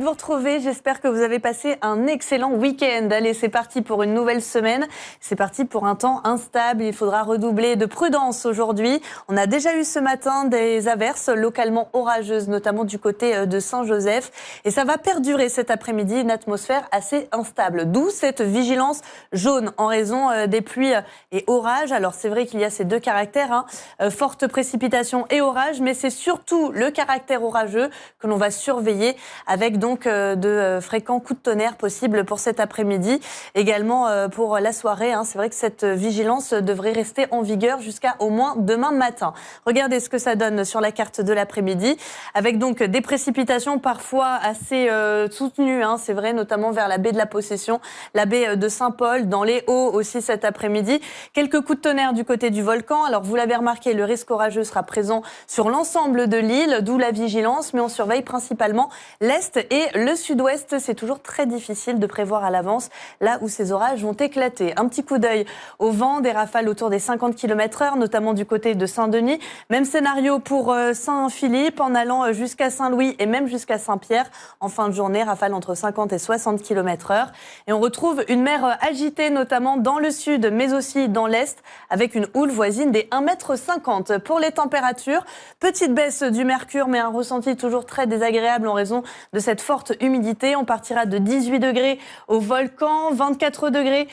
Vous retrouver, j'espère que vous avez passé un excellent week-end. Allez, c'est parti pour une nouvelle semaine. C'est parti pour un temps instable. Il faudra redoubler de prudence aujourd'hui. On a déjà eu ce matin des averses localement orageuses, notamment du côté de Saint-Joseph. Et ça va perdurer cet après-midi, une atmosphère assez instable. D'où cette vigilance jaune en raison des pluies et orages. Alors c'est vrai qu'il y a ces deux caractères, forte précipitation et orage, mais c'est surtout le caractère orageux que l'on va surveiller avec donc de fréquents coups de tonnerre possibles pour cet après-midi. Également pour la soirée, c'est vrai que cette vigilance devrait rester en vigueur jusqu'à au moins demain matin. Regardez ce que ça donne sur la carte de l'après-midi, avec donc des précipitations parfois assez soutenues, c'est vrai, notamment vers la baie de la Possession, la baie de Saint-Paul, dans les Hauts aussi cet après-midi. Quelques coups de tonnerre du côté du volcan. Alors vous l'avez remarqué, le risque orageux sera présent sur l'ensemble de l'île, d'où la vigilance, mais on surveille principalement l'est et le sud-ouest. C'est toujours très difficile de prévoir à l'avance là où ces orages vont éclater. Un petit coup d'œil au vent, des rafales autour des 50 km/h, notamment du côté de Saint-Denis. Même scénario pour Saint-Philippe, en allant jusqu'à Saint-Louis et même jusqu'à Saint-Pierre. En fin de journée, rafales entre 50 et 60 km/h. Et on retrouve une mer agitée, notamment dans le sud, mais aussi dans l'est, avec une houle voisine des 1,50 m. Pour les températures, petite baisse du mercure, mais un ressenti toujours très désagréable en raison de cette forte humidité. On partira de 18 degrés au volcan, 24 degrés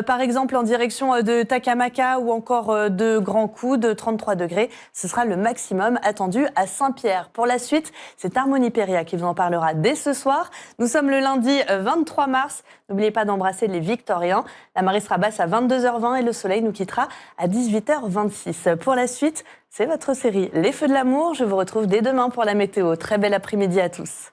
par exemple en direction de Takamaka ou encore de Grand Coude, 33 degrés. Ce sera le maximum attendu à Saint-Pierre. Pour la suite, c'est Harmonie Péria qui vous en parlera dès ce soir. Nous sommes le lundi 23 mars. N'oubliez pas d'embrasser les Victoriens. La marée sera basse à 22h20 et le soleil nous quittera à 18h26. Pour la suite, c'est votre série Les Feux de l'amour. Je vous retrouve dès demain pour la météo. Très bel après-midi à tous.